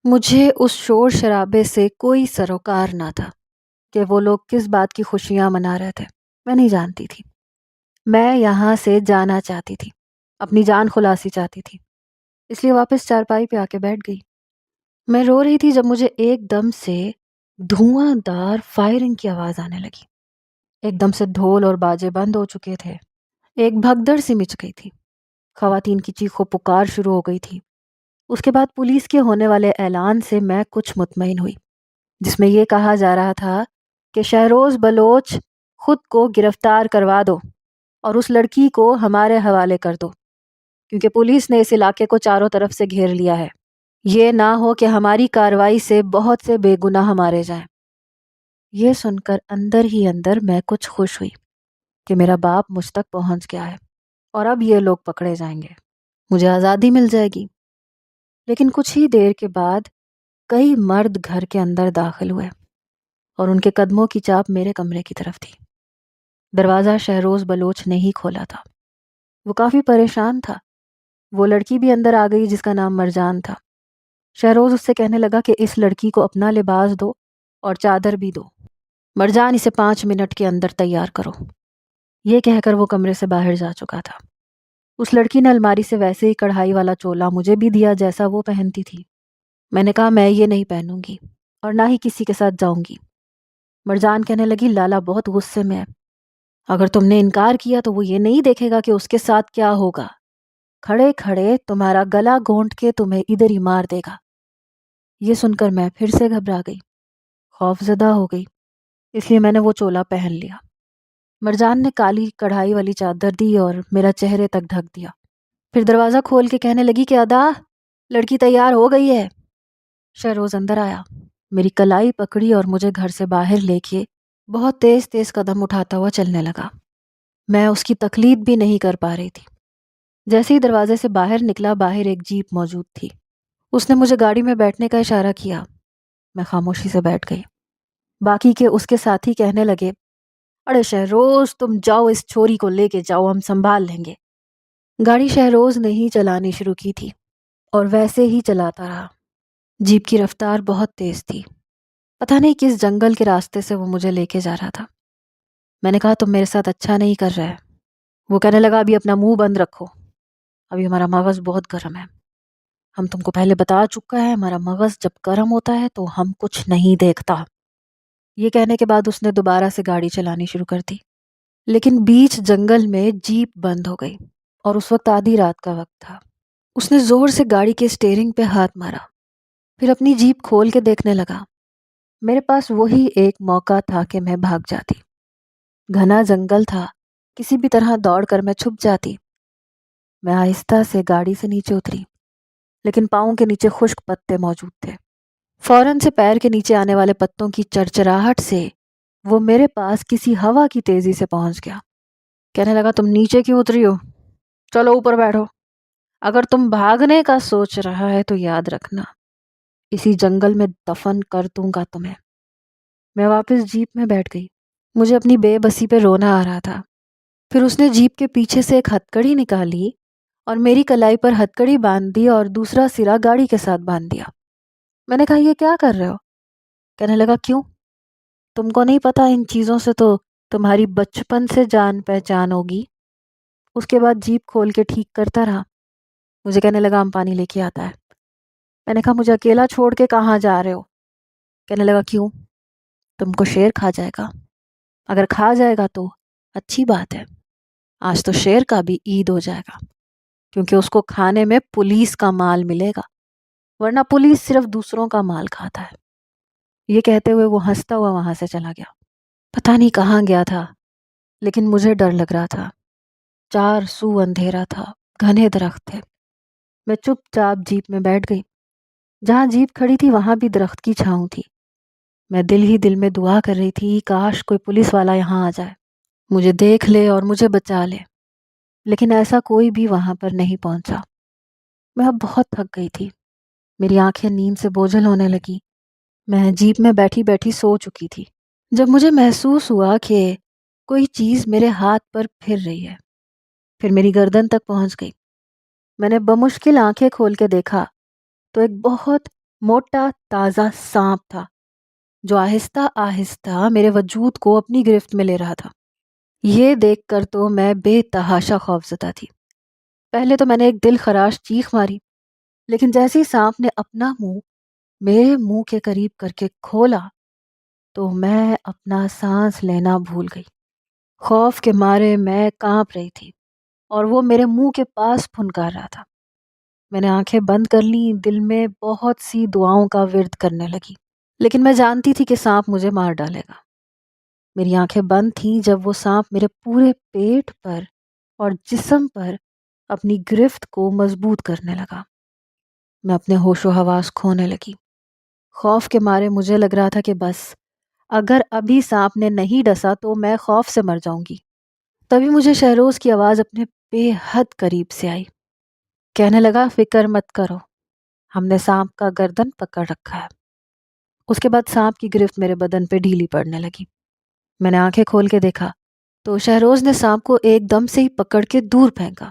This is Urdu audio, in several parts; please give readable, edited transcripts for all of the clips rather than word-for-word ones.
مجھے اس شور شرابے سے کوئی سروکار نہ تھا کہ وہ لوگ کس بات کی خوشیاں منا رہے تھے۔ میں نہیں جانتی تھی۔ میں یہاں سے جانا چاہتی تھی، اپنی جان خلاصی چاہتی تھی، اس لیے واپس چارپائی پہ آ کے بیٹھ گئی۔ میں رو رہی تھی جب مجھے ایک دم سے دھواں دار فائرنگ کی آواز آنے لگی۔ ایک دم سے ڈھول اور باجے بند ہو چکے تھے۔ ایک بھگدڑ سی مچ گئی تھی۔ خواتین کی چیخ و پکار شروع ہو گئی تھی۔ اس کے بعد پولیس کے ہونے والے اعلان سے میں کچھ مطمئن ہوئی، جس میں یہ کہا جا رہا تھا کہ شہروز بلوچ خود کو گرفتار کروا دو اور اس لڑکی کو ہمارے حوالے کر دو، کیونکہ پولیس نے اس علاقے کو چاروں طرف سے گھیر لیا ہے۔ یہ نہ ہو کہ ہماری کارروائی سے بہت سے بے گناہ مارے جائیں۔ یہ سن کر اندر ہی اندر میں کچھ خوش ہوئی کہ میرا باپ مجھ تک پہنچ گیا ہے اور اب یہ لوگ پکڑے جائیں گے، مجھے آزادی مل جائے گی۔ لیکن کچھ ہی دیر کے بعد کئی مرد گھر کے اندر داخل ہوئے اور ان کے قدموں کی چاپ میرے کمرے کی طرف تھی۔ دروازہ شہروز بلوچ نے ہی کھولا تھا۔ وہ کافی پریشان تھا۔ وہ لڑکی بھی اندر آ گئی جس کا نام مرجان تھا۔ شہروز اس سے کہنے لگا کہ اس لڑکی کو اپنا لباس دو اور چادر بھی دو۔ مرجان، اسے 5 منٹ کے اندر تیار کرو۔ یہ کہہ کر وہ کمرے سے باہر جا چکا تھا۔ اس لڑکی نے الماری سے ویسے ہی کڑھائی والا چولا مجھے بھی دیا جیسا وہ پہنتی تھی۔ میں نے کہا میں یہ نہیں پہنوں گی اور نہ ہی کسی کے ساتھ جاؤں گی۔ مرجان کہنے لگی لالا بہت غصے میں ہے، اگر تم نے انکار کیا تو وہ یہ نہیں دیکھے گا کہ اس کے ساتھ کیا ہوگا، کھڑے کھڑے تمہارا گلا گھونٹ کے تمہیں ادھر ہی مار دے گا۔ یہ سن کر میں پھر سے گھبرا گئی، خوف زدہ ہو گئی، اس لیے میں نے وہ چولا پہن لیا۔ مرجان نے کالی کڑھائی والی چادر دی اور میرا چہرے تک ڈھک دیا، پھر دروازہ کھول کے کہنے لگی کہ ادا، لڑکی تیار ہو گئی ہے۔ شہروز اندر آیا، میری کلائی پکڑی اور مجھے گھر سے باہر لے کے بہت تیز تیز قدم اٹھاتا ہوا چلنے لگا۔ میں اس کی تقلید بھی نہیں کر پا رہی تھی۔ جیسے ہی دروازے سے باہر نکلا، باہر ایک جیپ موجود تھی۔ اس نے مجھے گاڑی میں بیٹھنے کا اشارہ کیا۔ میں خاموشی سے بیٹھ گئی۔ باقی کے اس کے ساتھی کہنے لگے، اڑے شہروز تم جاؤ، اس چھوری کو لے کے جاؤ، ہم سنبھال لیں گے۔ گاڑی شہروز نے ہی چلانی شروع کی تھی اور ویسے ہی چلاتا رہا۔ جیپ کی رفتار بہت تیز تھی۔ پتہ نہیں کس جنگل کے راستے سے وہ مجھے لے کے جا رہا تھا۔ میں نے کہا تم میرے ساتھ اچھا نہیں کر رہے۔ وہ کہنے لگا ابھی اپنا منہ بند رکھو، ابھی ہمارا مغز بہت گرم ہے۔ ہم تم کو پہلے بتا چکا ہے، ہمارا مغز جب گرم ہوتا ہے تو ہم کچھ نہیں دیکھتا۔ یہ کہنے کے بعد اس نے دوبارہ سے گاڑی چلانی شروع کر دی، لیکن بیچ جنگل میں جیپ بند ہو گئی اور اس وقت آدھی رات کا وقت تھا۔ اس نے زور سے گاڑی کے اسٹیئرنگ پہ ہاتھ مارا، پھر اپنی جیپ کھول کے دیکھنے لگا۔ میرے پاس وہی ایک موقع تھا کہ میں بھاگ جاتی۔ گھنا جنگل تھا، کسی بھی طرح دوڑ کر میں چھپ جاتی۔ میں آہستہ سے گاڑی سے نیچے اتری، لیکن پاؤں کے نیچے خشک پتے موجود تھے۔ فوراً سے پیر کے نیچے آنے والے پتوں کی چرچراہٹ سے وہ میرے پاس کسی ہوا کی تیزی سے پہنچ گیا۔ کہنے لگا تم نیچے کیوں اتری ہو؟ چلو اوپر بیٹھو۔ اگر تم بھاگنے کا سوچ رہا ہے تو یاد رکھنا اسی جنگل میں دفن کر دوں گا تمہیں۔ میں واپس جیپ میں بیٹھ گئی۔ مجھے اپنی بے بسی پہ رونا آ رہا تھا۔ پھر اس نے جیپ کے پیچھے سے ایک ہتکڑی نکالی اور میری کلائی پر ہتکڑی باندھ دی اور دوسرا سرا گاڑی کے ساتھ باندھ دیا۔ میں نے کہا یہ کیا کر رہے ہو؟ کہنے لگا کیوں؟ تم کو نہیں پتا ان چیزوں سے تو تمہاری بچپن سے جان پہچان ہوگی۔ اس کے بعد جیپ کھول کے ٹھیک کرتا رہا۔ مجھے کہنے لگا ہم پانی لے کے آتا ہے۔ میں نے کہا مجھے اکیلا چھوڑ کے کہاں جا رہے ہو؟ کہنے لگا کیوں؟ تم کو شیر کھا جائے گا۔ اگر کھا جائے گا تو اچھی بات ہے، آج تو شیر کا بھی عید ہو جائے گا، کیونکہ اس کو کھانے میں پولیس کا مال ملے گا، ورنہ پولیس صرف دوسروں کا مال کھاتا ہے۔ یہ کہتے ہوئے وہ ہنستا ہوا وہاں سے چلا گیا۔ پتہ نہیں کہاں گیا تھا، لیکن مجھے ڈر لگ رہا تھا۔ چار سو اندھیرا تھا، گھنے درخت تھے۔ میں چپ چاپ جیپ میں بیٹھ گئی۔ جہاں جیپ کھڑی تھی وہاں بھی درخت کی چھاؤں تھی۔ میں دل ہی دل میں دعا کر رہی تھی کاش کوئی پولیس والا یہاں آ جائے، مجھے دیکھ لے اور مجھے بچا لے، لیکن ایسا کوئی بھی وہاں پر نہیں پہنچا۔ میں اب بہت تھک گئی تھی، میری آنکھیں نیند سے بوجھل ہونے لگی۔ میں جیپ میں بیٹھی بیٹھی سو چکی تھی جب مجھے محسوس ہوا کہ کوئی چیز میرے ہاتھ پر پھر رہی ہے، پھر میری گردن تک پہنچ گئی۔ میں نے بمشکل آنکھیں کھول کے دیکھا تو ایک بہت موٹا تازہ سانپ تھا جو آہستہ آہستہ میرے وجود کو اپنی گرفت میں لے رہا تھا۔ یہ دیکھ کر تو میں بے تحاشا خوفزدہ تھی۔ پہلے تو میں نے ایک دل خراش چیخ ماری، لیکن جیسے ہی سانپ نے اپنا منہ میرے منہ کے قریب کر کے کھولا تو میں اپنا سانس لینا بھول گئی۔ خوف کے مارے میں کانپ رہی تھی اور وہ میرے منہ کے پاس پھنکار رہا تھا۔ میں نے آنکھیں بند کر لیں، دل میں بہت سی دعاؤں کا ورد کرنے لگی، لیکن میں جانتی تھی کہ سانپ مجھے مار ڈالے گا۔ میری آنکھیں بند تھیں جب وہ سانپ میرے پورے پیٹ پر اور جسم پر اپنی گرفت کو مضبوط کرنے لگا۔ میں اپنے ہوش و حواس کھونے لگی۔ خوف کے مارے مجھے لگ رہا تھا کہ بس اگر ابھی سانپ نے نہیں ڈسا تو میں خوف سے مر جاؤں گی۔ تبھی مجھے شہروز کی آواز اپنے بے حد قریب سے آئی۔ کہنے لگا، فکر مت کرو، ہم نے سانپ کا گردن پکڑ رکھا ہے۔ اس کے بعد سانپ کی گرفت میرے بدن پہ ڈھیلی پڑنے لگی۔ میں نے آنکھیں کھول کے دیکھا تو شہروز نے سانپ کو ایک دم سے ہی پکڑ کے دور پھینکا،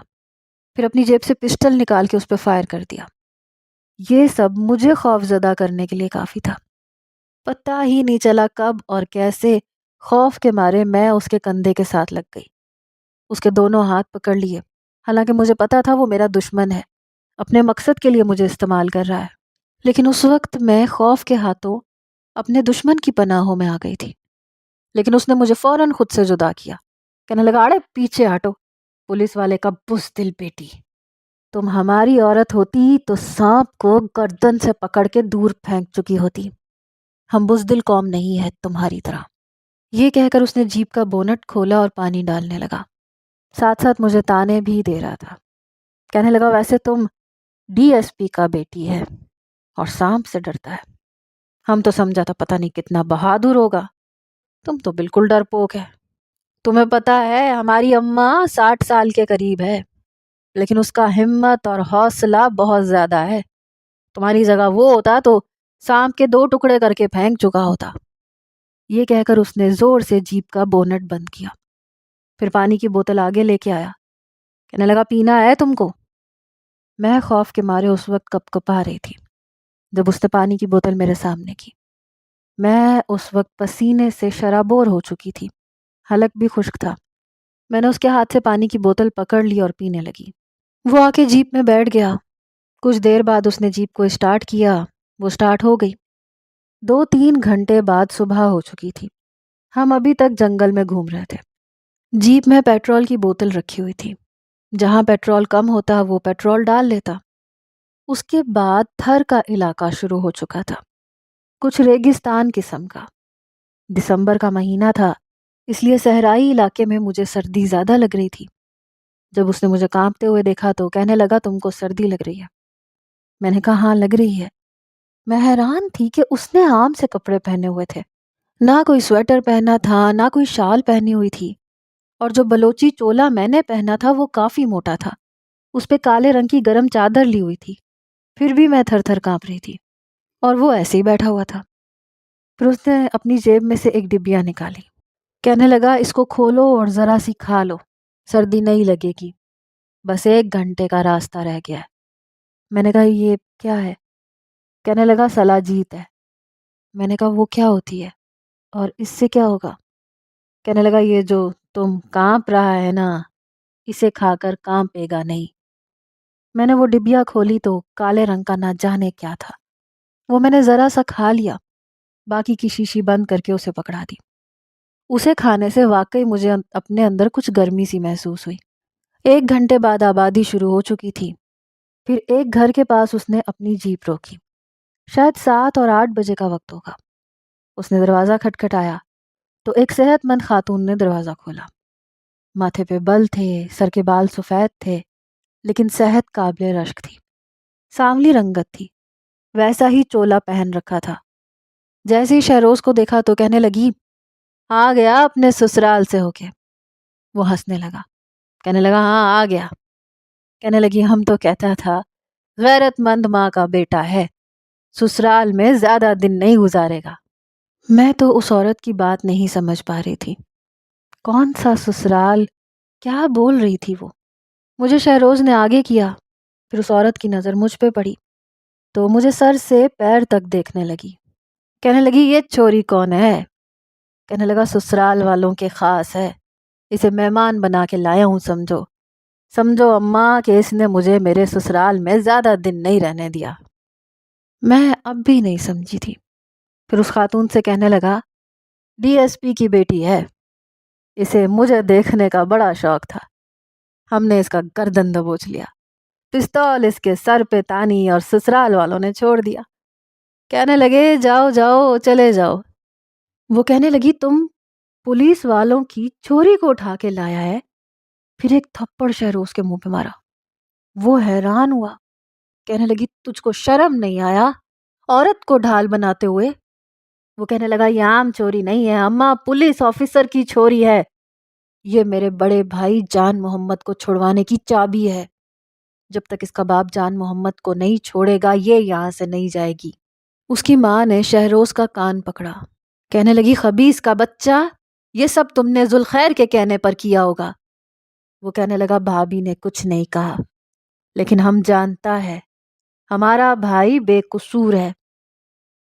پھر اپنی جیب سے پسٹل نکال کے اس پہ فائر کر دیا۔ یہ سب مجھے خوف زدہ کرنے کے لیے کافی تھا۔ پتہ ہی نہیں چلا کب اور کیسے خوف کے مارے میں اس کے کندھے کے ساتھ لگ گئی، اس کے دونوں ہاتھ پکڑ لیے۔ حالانکہ مجھے پتا تھا وہ میرا دشمن ہے، اپنے مقصد کے لیے مجھے استعمال کر رہا ہے، لیکن اس وقت میں خوف کے ہاتھوں اپنے دشمن کی پناہوں میں آ گئی تھی۔ لیکن اس نے مجھے فوراً خود سے جدا کیا، کہنے لگا، اڑے پیچھے ہٹو، پولیس والے کا بزدل بیٹی، تم ہماری عورت ہوتی تو سانپ کو گردن سے پکڑ کے دور پھینک چکی ہوتی، ہم بزدل قوم نہیں ہے تمہاری طرح۔ یہ کہہ کر اس نے جیپ کا بونٹ کھولا اور پانی ڈالنے لگا، ساتھ ساتھ مجھے تانے بھی دے رہا تھا۔ کہنے لگا، ویسے تم ڈی ایس پی کا بیٹی ہے اور سانپ سے ڈرتا ہے، ہم تو سمجھا تھا پتہ نہیں کتنا بہادر ہوگا، تم تو بالکل ڈرپوک ہے۔ تمہیں پتہ ہے ہماری اماں 60 سال کے قریب ہے، لیکن اس کا ہمت اور حوصلہ بہت زیادہ ہے، تمہاری جگہ وہ ہوتا تو سانپ کے 2 ٹکڑے کر کے پھینک چکا ہوتا۔ یہ کہہ کر اس نے زور سے جیپ کا بونٹ بند کیا، پھر پانی کی بوتل آگے لے کے آیا، کہنے لگا، پینا ہے تم کو؟ میں خوف کے مارے اس وقت کپ کپا رہی تھی جب اس نے پانی کی بوتل میرے سامنے کی۔ میں اس وقت پسینے سے شرابور ہو چکی تھی، حلق بھی خشک تھا۔ میں نے اس کے ہاتھ سے پانی کی بوتل پکڑ لی اور پینے لگی۔ وہ آ کے جیپ میں بیٹھ گیا۔ کچھ دیر بعد اس نے جیپ کو اسٹارٹ کیا، وہ اسٹارٹ ہو گئی۔ 2-3 گھنٹے بعد صبح ہو چکی تھی۔ ہم ابھی تک جنگل میں گھوم رہے تھے۔ جیپ میں پیٹرول کی بوتل رکھی ہوئی تھی، جہاں پیٹرول کم ہوتا وہ پیٹرول ڈال لیتا۔ اس کے بعد تھر کا علاقہ شروع ہو چکا تھا، کچھ ریگستان قسم کا۔ دسمبر کا مہینہ تھا، اس لیے صحرائی علاقے میں مجھے سردی زیادہ لگ رہی تھی۔ جب اس نے مجھے کانپتے ہوئے دیکھا تو کہنے لگا، تم کو سردی لگ رہی ہے؟ میں نے کہا، ہاں لگ رہی ہے۔ میں حیران تھی کہ اس نے عام سے کپڑے پہنے ہوئے تھے، نہ کوئی سویٹر پہنا تھا، نہ کوئی شال پہنی ہوئی تھی، اور جو بلوچی چولا میں نے پہنا تھا وہ کافی موٹا تھا، اس پہ کالے رنگ کی گرم چادر لی ہوئی تھی۔ پھر بھی میں تھر تھر کانپ رہی تھی، اور وہ ایسے ہی بیٹھا ہوا تھا۔ پھر اس نے اپنی جیب میں سے ایک ڈبیا نکالی، کہنے لگا، اس کو کھولو اور ذرا سی کھا لو، سردی نہیں لگے گی، بس 1 گھنٹے کا راستہ رہ گیا ہے۔ میں نے کہا، یہ کیا ہے؟ کہنے لگا، سلاجیت ہے۔ میں نے کہا، وہ کیا ہوتی ہے اور اس سے کیا ہوگا؟ کہنے لگا، یہ جو تم کانپ رہا ہے نا، اسے کھا کر کانپے گا نہیں۔ میں نے وہ ڈبیا کھولی تو کالے رنگ کا نہ جانے کیا تھا، وہ میں نے ذرا سا کھا لیا، باقی کی شیشی بند کر کے اسے پکڑا دی۔ اسے کھانے سے واقعی مجھے اپنے اندر کچھ گرمی سی محسوس ہوئی۔ 1 گھنٹے بعد آبادی شروع ہو چکی تھی۔ پھر ایک گھر کے پاس اس نے اپنی جیپ روکی، شاید 7 اور 8 بجے کا وقت ہوگا۔ اس نے دروازہ کھٹکھٹایا تو ایک صحت مند خاتون نے دروازہ کھولا۔ ماتھے پہ بل تھے، سر کے بال سفید تھے، لیکن صحت قابل رشک تھی، سانولی رنگت تھی، ویسا ہی چولا پہن رکھا تھا۔ جیسے ہی شہروز کو دیکھا تو کہنے لگی، آ گیا اپنے سسرال سے ہو کے؟ وہ ہنسنے لگا، کہنے لگا، ہاں آ گیا۔ کہنے لگی، ہم تو کہتا تھا غیرت مند ماں کا بیٹا ہے، سسرال میں زیادہ دن نہیں گزارے گا۔ میں تو اس عورت کی بات نہیں سمجھ پا رہی تھی، کون سا سسرال، کیا بول رہی تھی وہ؟ مجھے شہروز نے آگے کیا، پھر اس عورت کی نظر مجھ پہ پڑی۔ تو مجھے سر سے پیر تک دیکھنے لگی۔ کہنے لگی یہ چوری کون ہے؟ کہنے لگا سسرال والوں کے خاص ہے، اسے مہمان بنا کے لایا ہوں، سمجھو سمجھو اماں کہ اس نے مجھے میرے سسرال میں زیادہ دن نہیں رہنے دیا۔ میں اب بھی نہیں سمجھی تھی۔ پھر اس خاتون سے کہنے لگا ڈی ایس پی کی بیٹی ہے، اسے مجھے دیکھنے کا بڑا شوق تھا، ہم نے اس کا گردن دبوچ لیا، پستول اس کے سر پہ تانی اور سسرال والوں نے چھوڑ دیا۔ کہنے لگے جاؤ جاؤ چلے جاؤ۔ وہ کہنے لگی تم پولیس والوں کی چوری کو اٹھا کے لایا ہے؟ پھر ایک تھپڑ شہروز کے منہ پہ مارا۔ وہ حیران ہوا، کہنے لگی تجھ کو شرم نہیں آیا عورت کو ڈھال بناتے ہوئے؟ وہ کہنے لگا یہ عام چوری نہیں ہے اماں، پولیس آفیسر کی چوری ہے، یہ میرے بڑے بھائی جان محمد کو چھڑوانے کی چابی ہے، جب تک اس کا باپ جان محمد کو نہیں چھوڑے گا یہ یہاں سے نہیں جائے گی۔ اس کی ماں نے شہروز کا کان پکڑا، کہنے لگی خبیث کا بچہ، یہ سب تم نے ذوالخیر کے کہنے پر کیا ہوگا۔ وہ کہنے لگا بھابھی نے کچھ نہیں کہا، لیکن ہم جانتا ہے ہمارا بھائی بے قصور ہے۔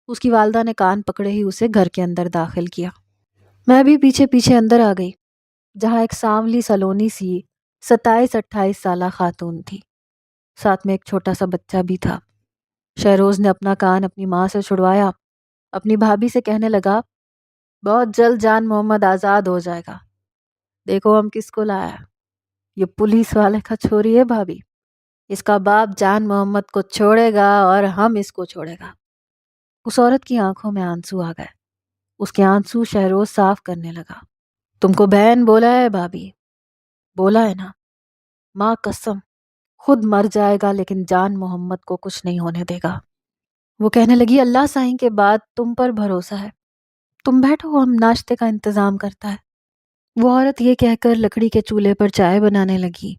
اس کی والدہ نے کان پکڑے ہی اسے گھر کے اندر داخل کیا۔ میں بھی پیچھے پیچھے اندر آ گئی، جہاں ایک سانولی سلونی سی 27-28 سالہ خاتون تھی، ساتھ میں ایک چھوٹا سا بچہ بھی تھا۔ شہروز نے اپنا کان اپنی ماں سے چھڑوایا، اپنی بھابھی سے کہنے لگا بہت جلد جان محمد آزاد ہو جائے گا، دیکھو ہم کس کو لایا، یہ پولیس والے کا چھوری ہے بھابھی، اس کا باپ جان محمد کو چھوڑے گا اور ہم اس کو چھوڑے گا۔ اس عورت کی آنکھوں میں آنسو آ گئے، اس کے آنسو شہروز صاف کرنے لگا۔ تم کو بہن بولا ہے بھابھی؟ بولا ہے نا، ماں قسم خود مر جائے گا لیکن جان محمد کو کچھ نہیں ہونے دے گا۔ وہ کہنے لگی اللہ سائیں کے بعد تم پر بھروسہ ہے، تم بیٹھو ہم ناشتے کا انتظام کرتا ہے۔ وہ عورت یہ کہہ کر لکڑی کے چولہے پر چائے بنانے لگی،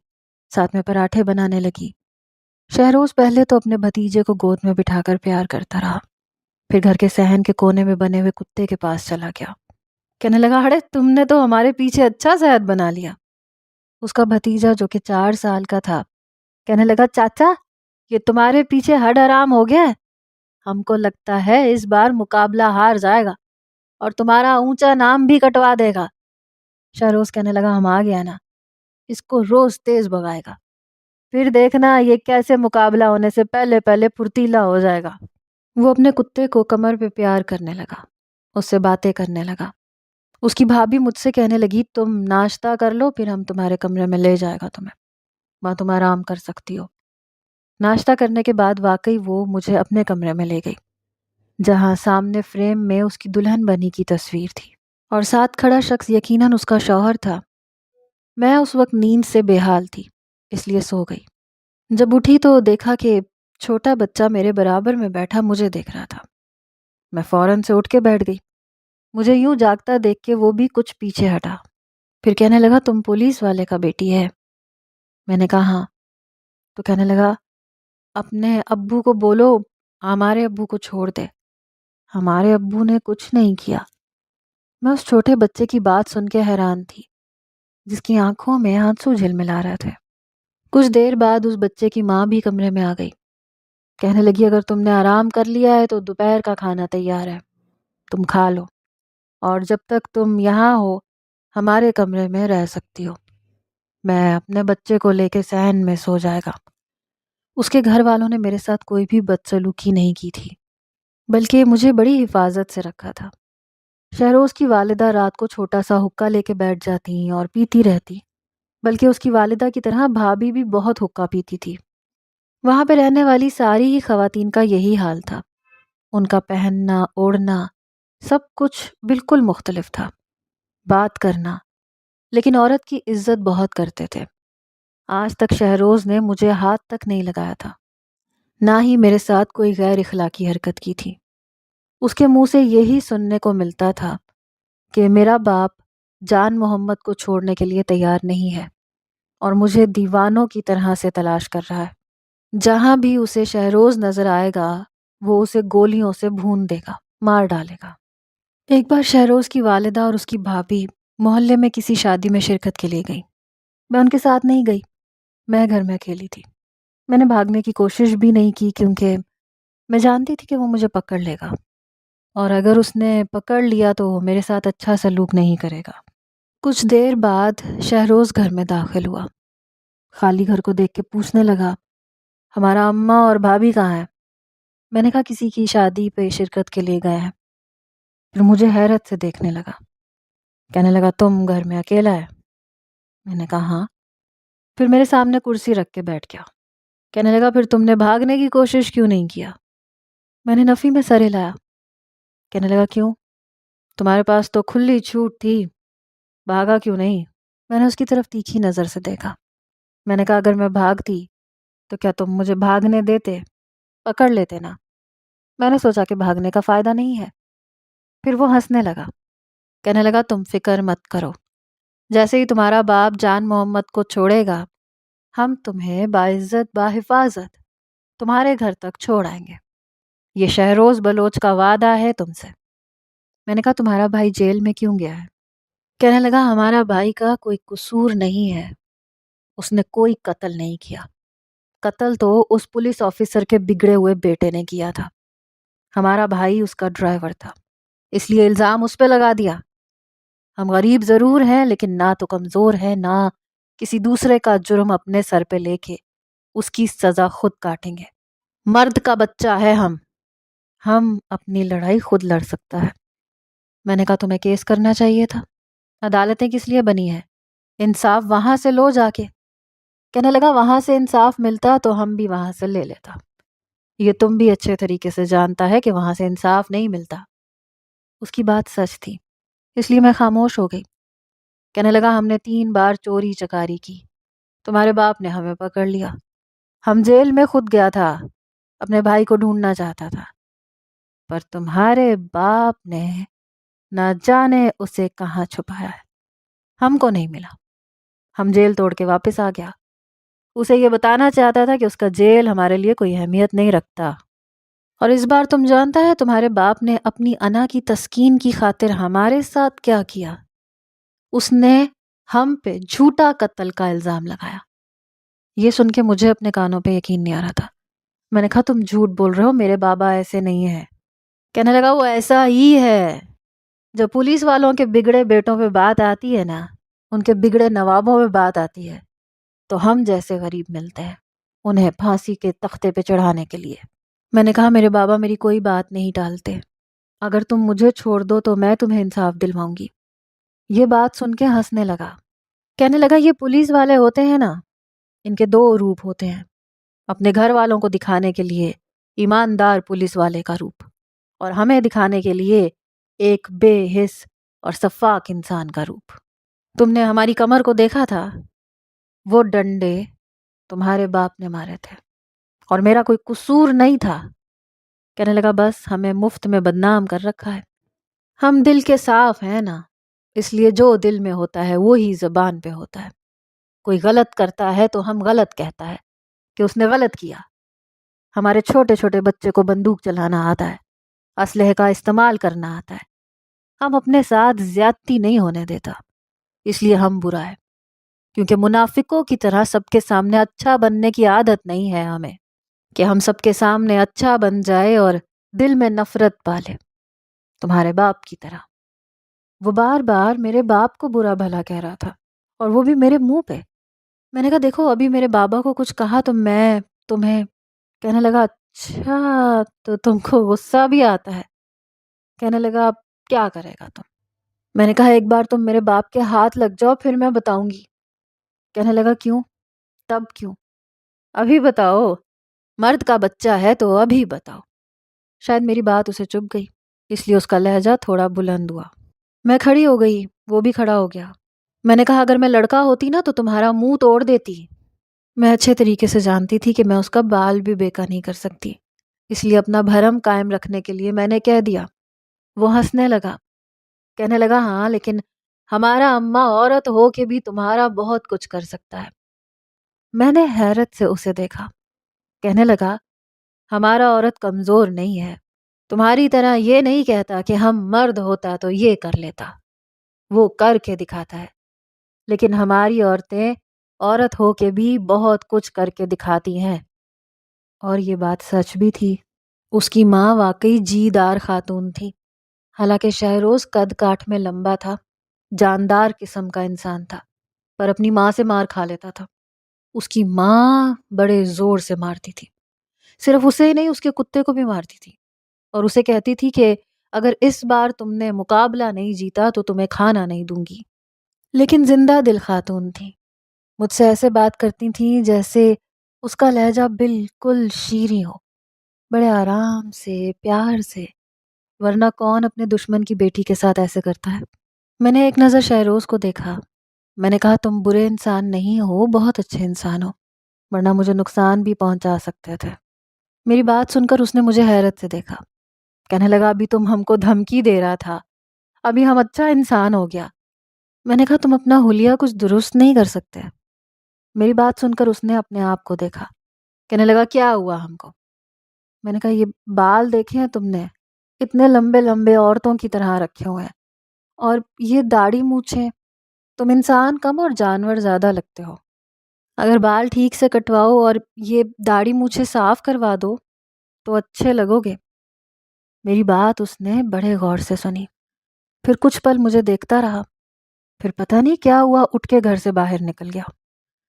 ساتھ میں پراٹھے بنانے لگی۔ شہروز پہلے تو اپنے بھتیجے کو گود میں بٹھا کر پیار کرتا رہا، پھر گھر کے صحن کے کونے میں بنے ہوئے کتے کے پاس چلا گیا، کہنے لگا ہڑے تم نے تو ہمارے پیچھے اچھا صحت بنا لیا۔ اس کا بھتیجا جو کہ 4 سال کا تھا کہنے لگا چاچا یہ تمہارے پیچھے ہڈ حرام ہو گیا ہے، ہم کو لگتا ہے اس بار مقابلہ ہار جائے گا اور تمہارا اونچا نام بھی کٹوا دے گا۔ شہروز کہنے لگا ہم آ گیا نا، اس کو روز تیز بگائے گا، پھر دیکھنا یہ کیسے مقابلہ ہونے سے پہلے پہلے پھرتیلا ہو جائے گا۔ وہ اپنے کتے کو کمر پہ پیار کرنے لگا، اس سے باتیں کرنے لگا۔ اس کی بھابھی مجھ سے کہنے لگی تم ناشتہ کر لو پھر ہم تمہارے کمرے میں لے جائے گا تمہیں، وہاں تم آرام کر سکتی ہو۔ ناشتہ کرنے کے بعد واقعی وہ مجھے اپنے کمرے میں لے گئی، جہاں سامنے فریم میں اس کی دلہن بنی کی تصویر تھی اور ساتھ کھڑا شخص یقیناً اس کا شوہر تھا۔ میں اس وقت نیند سے بے حال تھی، اس لیے سو گئی۔ جب اٹھی تو دیکھا کہ چھوٹا بچہ میرے برابر میں بیٹھا مجھے دیکھ رہا تھا۔ میں فوراً سے اٹھ کے بیٹھ گئی، مجھے یوں جاگتا دیکھ کے وہ بھی کچھ پیچھے ہٹا، پھر کہنے لگا تم پولیس والے کا بیٹی ہے؟ میں نے کہا ہاں۔ تو کہنے لگا اپنے ابو کو بولو ہمارے ابو کو چھوڑ دے، ہمارے ابو نے کچھ نہیں کیا۔ میں اس چھوٹے بچے کی بات سن کے حیران تھی، جس کی آنکھوں میں آنسو جھلملا رہے تھے۔ کچھ دیر بعد اس بچے کی ماں بھی کمرے میں آ گئی، کہنے لگی اگر تم نے آرام کر لیا ہے تو دوپہر کا کھانا تیار ہے، تم کھا لو، اور جب تک تم یہاں ہو ہمارے کمرے میں رہ سکتی ہو، میں اپنے بچے کو لے کے صحن میں سو جائے گا۔ اس کے گھر والوں نے میرے ساتھ کوئی بھی بدسلوکی نہیں کی تھی، بلکہ مجھے بڑی حفاظت سے رکھا تھا۔ شہروز کی والدہ رات کو چھوٹا سا حقہ لے کے بیٹھ جاتی اور پیتی رہتی، بلکہ اس کی والدہ کی طرح بھابھی بھی بہت حقہ پیتی تھی۔ وہاں پہ رہنے والی ساری ہی خواتین کا یہی حال تھا، ان کا پہننا اوڑھنا سب کچھ بالکل مختلف تھا، بات کرنا، لیکن عورت کی عزت بہت کرتے تھے۔ آج تک شہروز نے مجھے ہاتھ تک نہیں لگایا تھا، نہ ہی میرے ساتھ کوئی غیر اخلاقی حرکت کی تھی۔ اس کے منہ سے یہی سننے کو ملتا تھا کہ میرا باپ جان محمد کو چھوڑنے کے لیے تیار نہیں ہے اور مجھے دیوانوں کی طرح سے تلاش کر رہا ہے۔ جہاں بھی اسے شہروز نظر آئے گا وہ اسے گولیوں سے بھون دے گا، مار ڈالے گا۔ ایک بار شہروز کی والدہ اور اس کی بھابھی محلے میں کسی شادی میں شرکت کے لیے گئی، میں ان کے ساتھ نہیں گئی، میں گھر میں اکیلی تھی۔ میں نے بھاگنے کی کوشش بھی نہیں کی کیونکہ میں جانتی تھی کہ وہ مجھے پکڑ لے گا، اور اگر اس نے پکڑ لیا تو وہ میرے ساتھ اچھا سلوک نہیں کرے گا۔ کچھ دیر بعد شہروز گھر میں داخل ہوا۔ خالی گھر کو دیکھ کے پوچھنے لگا، ہمارا اماں اور بھابھی کہاں ہیں؟ میں نے کہا کسی کی شادی پہ شرکت کے لیے گئے ہیں۔ پھر مجھے حیرت سے دیکھنے لگا، کہنے لگا تم گھر میں اکیلا ہے؟ میں نے کہا ہاں۔ پھر میرے سامنے کرسی رکھ کے بیٹھ گیا، کہنے لگا پھر تم نے بھاگنے کی کوشش کیوں نہیں کیا؟ میں نے نفی میں سر ہلایا۔ کہنے لگا کیوں؟ تمہارے پاس تو کھلی چھوٹ تھی، بھاگا کیوں نہیں؟ میں نے اس کی طرف تیکھی نظر سے دیکھا۔ میں نے کہا اگر میں بھاگتی تو کیا تم مجھے بھاگنے دیتے؟ پکڑ لیتے نا۔ میں نے سوچا کہ بھاگنے کا فائدہ نہیں ہے۔ پھر وہ ہنسنے لگا، کہنے لگا تم فکر مت کرو، جیسے ہی تمہارا باپ جان محمد کو چھوڑے گا ہم تمہیں باعزت باحفاظت تمہارے گھر تک چھوڑ آئیں گے۔ یہ شہروز بلوچ کا وعدہ ہے تم سے۔ میں نے کہا تمہارا بھائی جیل میں کیوں گیا ہے؟ کہنے لگا ہمارا بھائی کا کوئی قصور نہیں ہے، اس نے کوئی قتل نہیں کیا، قتل تو اس پولیس آفیسر کے بگڑے ہوئے بیٹے نے کیا تھا۔ ہمارا بھائی اس کا ڈرائیور تھا، اس لیے الزام اس پہ لگا دیا۔ ہم غریب ضرور ہیں لیکن نہ تو کمزور ہیں، نہ کسی دوسرے کا جرم اپنے سر پہ لے کے اس کی سزا خود کاٹیں گے۔ مرد کا بچہ ہے ہم اپنی لڑائی خود لڑ سکتا ہے۔ میں نے کہا تمہیں کیس کرنا چاہیے تھا، عدالتیں کس لیے بنی ہیں؟ انصاف وہاں سے لو جا کے۔ کہنے لگا وہاں سے انصاف ملتا تو ہم بھی وہاں سے لے لیتا، یہ تم بھی اچھے طریقے سے جانتا ہے کہ وہاں سے انصاف نہیں ملتا۔ اس کی بات سچ تھی، اس لیے میں خاموش ہو گئی۔ کہنے لگا ہم نے 3 بار چوری چکاری کی، تمہارے باپ نے ہمیں پکڑ لیا، ہم جیل میں خود گیا تھا، اپنے بھائی کو ڈھونڈنا چاہتا تھا، پر تمہارے باپ نے نہ جانے اسے کہاں چھپایا ہے، ہم کو نہیں ملا، ہم جیل توڑ کے واپس آ گیا۔ اسے یہ بتانا چاہتا تھا کہ اس کا جیل ہمارے لیے کوئی اہمیت نہیں رکھتا، اور اس بار تم جانتا ہے تمہارے باپ نے اپنی انا کی تسکین کی خاطر ہمارے ساتھ کیا کیا؟ اس نے ہم پہ جھوٹا قتل کا الزام لگایا۔ یہ سن کے مجھے اپنے کانوں پہ یقین نہیں آ رہا تھا۔ میں نے کہا تم جھوٹ بول رہے ہو، میرے بابا ایسے نہیں ہیں۔ کہنے لگا وہ ایسا ہی ہے، جب پولیس والوں کے بگڑے بیٹوں پہ بات آتی ہے نا، ان کے بگڑے نوابوں پہ بات آتی ہے تو ہم جیسے غریب ملتے ہیں انہیں پھانسی کے تختے پہ چڑھانے کے لیے۔ میں نے کہا میرے بابا میری کوئی بات نہیں ٹالتے، اگر تم مجھے چھوڑ دو تو میں تمہیں انصاف دلواؤں گی۔ یہ بات سن کے ہنسنے لگا، کہنے لگا یہ پولیس والے ہوتے ہیں نا، ان کے 2 روپ ہوتے ہیں، اپنے گھر والوں کو دکھانے کے لیے ایماندار پولیس والے کا روپ، اور ہمیں دکھانے کے لیے ایک بے حس اور شفاق انسان کا روپ۔ تم نے ہماری کمر کو دیکھا تھا، وہ ڈنڈے تمہارے باپ نے مارے تھے اور میرا کوئی قصور نہیں تھا۔ کہنے لگا بس ہمیں مفت میں بدنام کر رکھا ہے، ہم دل کے صاف ہیں نا، اس لیے جو دل میں ہوتا ہے وہی زبان پہ ہوتا ہے۔ کوئی غلط کرتا ہے تو ہم غلط کہتا ہے کہ اس نے غلط کیا۔ ہمارے چھوٹے چھوٹے بچے کو بندوق چلانا آتا ہے، اسلحے کا استعمال کرنا آتا ہے، ہم اپنے ساتھ زیادتی نہیں ہونے دیتا، اس لیے ہم برا ہے، کیونکہ منافقوں کی طرح سب کے سامنے اچھا بننے کی عادت نہیں ہے ہمیں، کہ ہم سب کے سامنے اچھا بن جائے اور دل میں نفرت پالے، تمہارے باپ کی طرح۔ وہ بار بار میرے باپ کو برا بھلا کہہ رہا تھا، اور وہ بھی میرے منہ پہ۔ میں نے کہا دیکھو ابھی میرے بابا کو کچھ کہا تو میں تمہیں… کہنے لگا اچھا تو تم کو غصہ بھی آتا ہے؟ کہنے لگا اب کیا کرے گا تم؟ میں نے کہا ایک بار تم میرے باپ کے ہاتھ لگ جاؤ پھر میں بتاؤں گی۔ کہنے لگا کیوں؟ تب کیوں؟ ابھی بتاؤ، مرد کا بچہ ہے تو ابھی بتاؤ۔ شاید میری بات اسے چبھ گئی، اس لیے اس کا لہجہ تھوڑا بلند ہوا۔ میں کھڑی ہو گئی، وہ بھی کھڑا ہو گیا۔ میں نے کہا اگر میں لڑکا ہوتی نا تو تمہارا منہ توڑ دیتی۔ میں اچھے طریقے سے جانتی تھی کہ میں اس کا بال بھی بیکا نہیں کر سکتی، اس لیے اپنا بھرم قائم رکھنے کے لیے میں نے کہہ دیا۔ وہ ہنسنے لگا، کہنے لگا ہاں لیکن ہمارا اماں عورت ہو کے بھی تمہارا بہت کچھ کر سکتا ہے۔ میں نے حیرت سے اسے دیکھا، کہنے لگا ہمارا عورت کمزور نہیں ہے، تمہاری طرح یہ نہیں کہتا کہ ہم مرد ہوتا تو یہ کر لیتا، وہ کر کے دکھاتا ہے، لیکن ہماری عورتیں عورت ہو کے بھی بہت کچھ کر کے دکھاتی ہیں۔ اور یہ بات سچ بھی تھی۔ اس کی ماں واقعی جی دار خاتون تھی۔ حالانکہ شہروز قد کاٹھ میں لمبا تھا، جاندار قسم کا انسان تھا، پر اپنی ماں سے مار کھا لیتا تھا۔ اس کی ماں بڑے زور سے مارتی تھی، صرف اسے ہی نہیں اس کے کتے کو بھی مارتی تھی، اور اسے کہتی تھی کہ اگر اس بار تم نے مقابلہ نہیں جیتا تو تمہیں کھانا نہیں دوں گی۔ لیکن زندہ دل خاتون تھی، مجھ سے ایسے بات کرتی تھی جیسے اس کا لہجہ بالکل شیریں ہو، بڑے آرام سے، پیار سے، ورنہ کون اپنے دشمن کی بیٹی کے ساتھ ایسے کرتا ہے۔ میں نے ایک نظر شہروز کو دیکھا، میں نے کہا تم برے انسان نہیں ہو، بہت اچھے انسان ہو، ورنہ مجھے نقصان بھی پہنچا سکتے تھے۔ میری بات سن کر اس نے مجھے حیرت سے دیکھا، کہنے لگا ابھی تم ہم کو دھمکی دے رہا تھا، ابھی ہم اچھا انسان ہو گیا۔ میں نے کہا تم اپنا حلیہ کچھ درست نہیں کر سکتے۔ میری بات سن کر اس نے اپنے آپ کو دیکھا، کہنے لگا کیا ہوا ہم کو؟ میں نے کہا یہ بال دیکھے ہیں تم نے، اتنے لمبے لمبے عورتوں کی طرح رکھے ہوئے ہیں، اور یہ داڑھی مونچھیں، تم انسان کم اور جانور زیادہ لگتے ہو۔ اگر بال ٹھیک سے کٹواؤ اور یہ داڑھی مونچھیں صاف کروا دو تو اچھے لگو گے۔ میری بات اس نے بڑے غور سے سنی، پھر کچھ پل مجھے دیکھتا رہا، پھر پتہ نہیں کیا ہوا اٹھ کے گھر سے باہر نکل گیا۔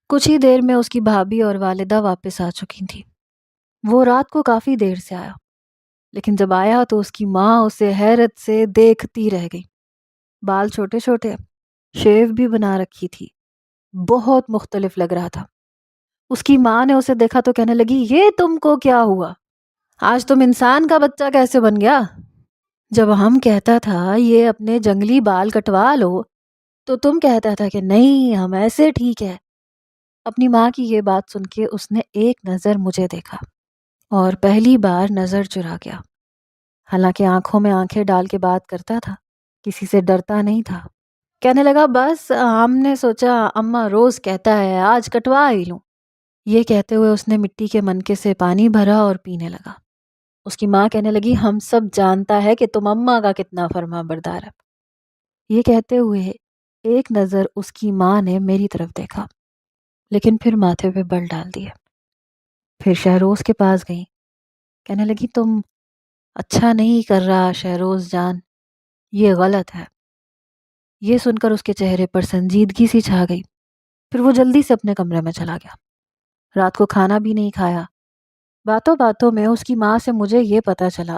کچھ ہی دیر میں اس کی بھابھی اور والدہ واپس آ چکی تھی۔ وہ رات کو کافی دیر سے آیا، لیکن جب آیا تو اس کی ماں اسے حیرت سے دیکھتی رہ گئی۔ بال چھوٹے چھوٹے، شیو بھی بنا رکھی تھی، بہت مختلف لگ رہا تھا۔ اس کی ماں نے اسے دیکھا تو کہنے لگی یہ تم کو کیا ہوا؟ آج تم انسان کا بچہ کیسے بن گیا؟ جب ہم کہتا تھا یہ اپنے جنگلی بال کٹوا لو تو تم کہتا تھا کہ نہیں ہم ایسے ٹھیک ہے۔ اپنی ماں کی یہ بات سن کے اس نے ایک نظر مجھے دیکھا اور پہلی بار نظر چرا گیا۔ حالانکہ آنکھوں میں آنکھیں ڈال کے بات کرتا تھا، کسی سے ڈرتا نہیں تھا۔ کہنے لگا بس ہم نے سوچا اماں روز کہتا ہے آج کٹوا ہی لوں۔ یہ کہتے ہوئے اس نے مٹی کے منکے سے پانی بھرا اور پینے لگا۔ اس کی ماں کہنے لگی ہم سب جانتا ہے کہ تم اماں کا کتنا فرما بردار ہے۔ یہ کہتے ہوئے ایک نظر اس کی ماں نے میری طرف دیکھا، لیکن پھر ماتھے پہ بل ڈال دیے۔ پھر شہروز کے پاس گئی، کہنے لگی تم اچھا نہیں کر رہا شہروز جان، یہ غلط ہے۔ یہ سن کر اس کے چہرے پر سنجیدگی سی چھا گئی، پھر وہ جلدی سے اپنے کمرے میں چلا گیا۔ رات کو کھانا بھی نہیں کھایا۔ باتوں باتوں میں اس کی ماں سے مجھے یہ پتا چلا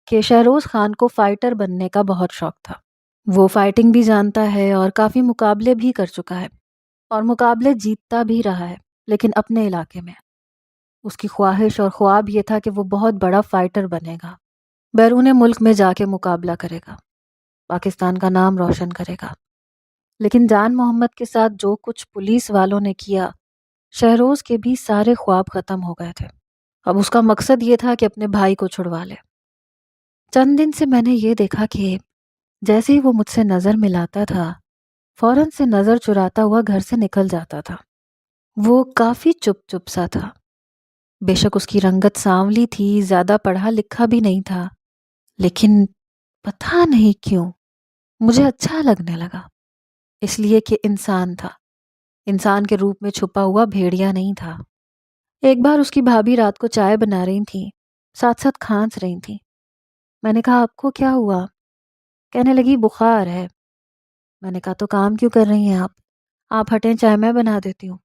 کہ شہروز خان کو فائٹر بننے کا بہت شوق تھا۔ وہ فائٹنگ بھی جانتا ہے اور کافی مقابلے بھی کر چکا ہے، اور مقابلے جیتتا بھی رہا ہے، لیکن اپنے علاقے میں۔ اس کی خواہش اور خواب یہ تھا کہ وہ بہت بڑا فائٹر بنے گا، بیرون ملک میں جا کے مقابلہ کرے گا، پاکستان کا نام روشن کرے گا۔ لیکن جان محمد کے ساتھ جو کچھ پولیس والوں نے کیا، شہروز کے بھی سارے خواب ختم ہو گئے تھے۔ اب اس کا مقصد یہ تھا کہ اپنے بھائی کو چھڑوا لے۔ چند دن سے میں نے یہ دیکھا کہ جیسے ہی وہ مجھ سے نظر ملاتا تھا، فوراً سے نظر چراتا ہوا گھر سے نکل جاتا تھا۔ وہ کافی چپ چپ سا تھا، بے شک اس کی رنگت سانولی تھی، زیادہ پڑھا لکھا بھی نہیں تھا، لیکن پتہ نہیں کیوں مجھے اچھا لگنے لگا، اس لیے کہ انسان تھا، انسان کے روپ میں چھپا ہوا بھیڑیا نہیں تھا۔ ایک بار اس کی بھابھی رات کو چائے بنا رہی تھی، ساتھ ساتھ کھانس رہی تھی۔ میں نے کہا آپ کو کیا ہوا؟ کہنے لگی بخار ہے۔ میں نے کہا تو کام کیوں کر رہی ہیں آپ ہٹیں چائے میں بنا دیتی ہوں۔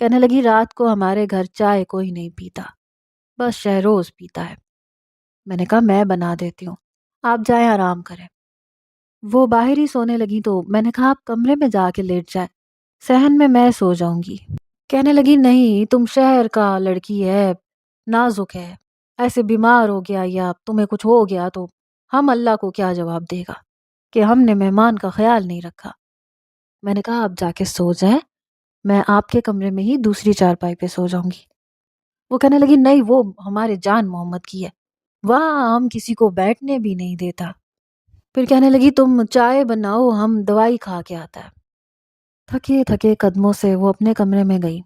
کہنے لگی رات کو ہمارے گھر چائے کوئی نہیں پیتا، بس شہروز پیتا ہے۔ میں نے کہا میں بنا دیتی ہوں، آپ جائیں آرام کریں۔ وہ باہر ہی سونے لگی تو میں نے کہا آپ کمرے میں جا کے لیٹ جائیں، صحن میں سو جاؤں گی۔ کہنے لگی نہیں تم شہر کا لڑکی ہے، نازک ہے، ایسے بیمار ہو گیا یا تمہیں کچھ ہو گیا تو ہم اللہ کو کیا جواب دے گا کہ ہم نے مہمان کا خیال نہیں رکھا۔ میں نے کہا آپ جا کے سو جائیں، میں آپ کے کمرے میں ہی دوسری چارپائی پہ سو جاؤں گی۔ وہ کہنے لگی نہیں وہ ہمارے جان محمد کی ہے، وہاں ہم کسی کو بیٹھنے بھی نہیں دیتا۔ پھر کہنے لگی تم چائے بناؤ ہم دوائی کھا کے آتا ہے۔ تھکے تھکے قدموں سے وہ اپنے کمرے میں گئی۔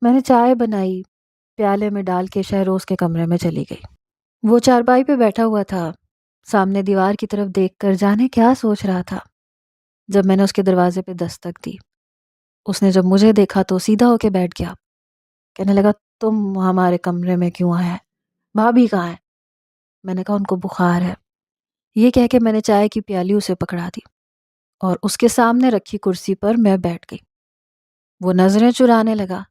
میں نے چائے بنائی، پیالے میں ڈال کے شہروز کے کمرے میں چلی گئی۔ وہ چارپائی پہ بیٹھا ہوا تھا، سامنے دیوار کی طرف دیکھ کر جانے کیا سوچ رہا تھا۔ جب میں نے اس کے دروازے پہ دستک دی، اس نے جب مجھے دیکھا تو سیدھا ہو کے بیٹھ گیا۔ کہنے لگا تم ہمارے کمرے میں کیوں آئے؟ بھابھی کہاں ہے؟ میں نے کہا ان کو بخار ہے۔ یہ کہہ کے میں نے چائے کی پیالی اسے پکڑا دی اور اس کے سامنے رکھی کرسی پر میں بیٹھ گئی۔ وہ نظریں چرانے لگا،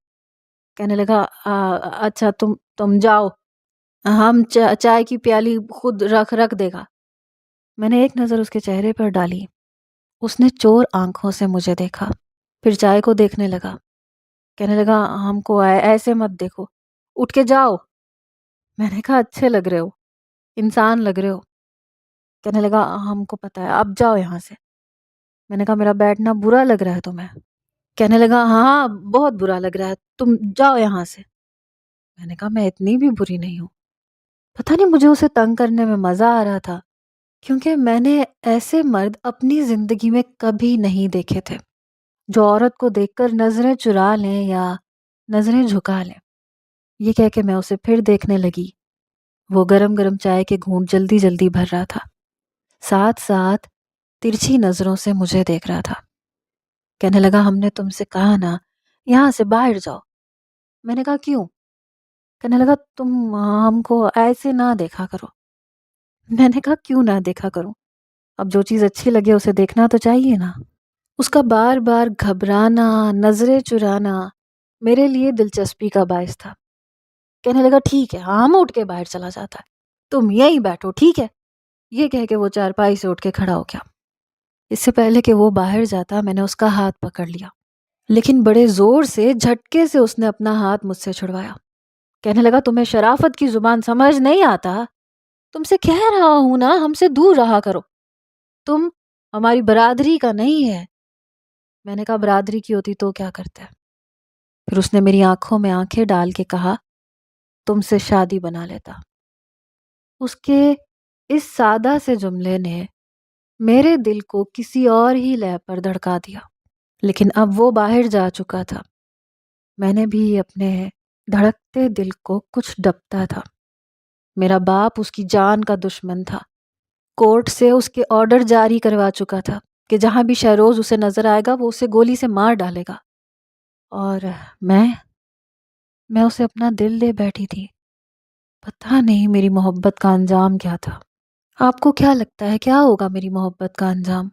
کہنے لگا اچھا تم جاؤ، ہم چائے کی پیالی خود رکھ دے گا۔ میں نے ایک نظر اس کے چہرے پر ڈالی، اس نے چور آنکھوں سے مجھے دیکھا، پھر چائے کو دیکھنے لگا، کہنے لگا ہم کو ایسے مت دیکھو، اٹھ کے جاؤ۔ میں نے کہا اچھے لگ رہے ہو، انسان لگ رہے ہو۔ کہنے لگا ہم کو پتا ہے، اب جاؤ یہاں سے۔ میں نے کہا میرا بیٹھنا برا لگ رہا ہے تمہیں؟ کہنے لگا ہاں بہت برا لگ رہا ہے، تم جاؤ یہاں سے۔ میں نے کہا میں اتنی بھی بری نہیں ہوں۔ پتہ نہیں مجھے اسے تنگ کرنے میں مزہ آ رہا تھا، کیونکہ میں نے ایسے مرد اپنی زندگی میں کبھی نہیں دیکھے تھے جو عورت کو دیکھ کر نظریں چرا لیں یا نظریں جھکا لیں۔ یہ کہہ کے میں اسے پھر دیکھنے لگی۔ وہ گرم گرم چائے کے گھونٹ جلدی جلدی بھر رہا تھا، ساتھ ساتھ ترچھی نظروں سے مجھے دیکھ رہا تھا۔ کہنے لگا ہم نے تم سے کہا نا یہاں سے باہر جاؤ۔ میں نے کہا کیوں؟ کہنے لگا تم ہم کو ایسے نہ دیکھا کرو۔ میں نے کہا کیوں نہ دیکھا کروں؟ اب جو چیز اچھی لگے اسے دیکھنا تو چاہیے نا۔ اس کا بار بار گھبرانا، نظریں چرانا میرے لیے دلچسپی کا باعث تھا۔ کہنے لگا ٹھیک ہے ہم اٹھ کے باہر چلا جاتا ہے، تم یہیں بیٹھو ٹھیک ہے۔ یہ کہہ کے وہ چارپائی سے اٹھ کے کھڑا ہو گیا۔ اس سے پہلے کہ وہ باہر جاتا میں نے اس کا ہاتھ پکڑ لیا، لیکن بڑے زور سے جھٹکے سے اس نے اپنا ہاتھ مجھ سے چھڑوایا۔ کہنے لگا تمہیں شرافت کی زبان سمجھ نہیں آتا؟ تم سے کہہ رہا ہوں نا ہم سے دور رہا کرو، تم ہماری برادری کا نہیں ہے۔ میں نے کہا برادری کی ہوتی تو کیا کرتا ہے؟ پھر اس نے میری آنکھوں میں آنکھیں ڈال کے کہا تم سے شادی بنا لیتا۔ اس کے اس سادہ سے جملے نے میرے دل کو کسی اور ہی لے پر دھڑکا دیا، لیکن اب وہ باہر جا چکا تھا۔ میں نے بھی اپنے دھڑکتے دل کو کچھ ڈپتا تھا۔ میرا باپ اس کی جان کا دشمن تھا، کورٹ سے اس کے آرڈر جاری کروا چکا تھا کہ جہاں بھی شہروز اسے نظر آئے گا وہ اسے گولی سے مار ڈالے گا، اور میں اسے اپنا دل دے بیٹھی تھی۔ پتہ نہیں میری محبت کا انجام کیا تھا۔ آپ کو کیا لگتا ہے کیا ہوگا میری محبت کا انجام؟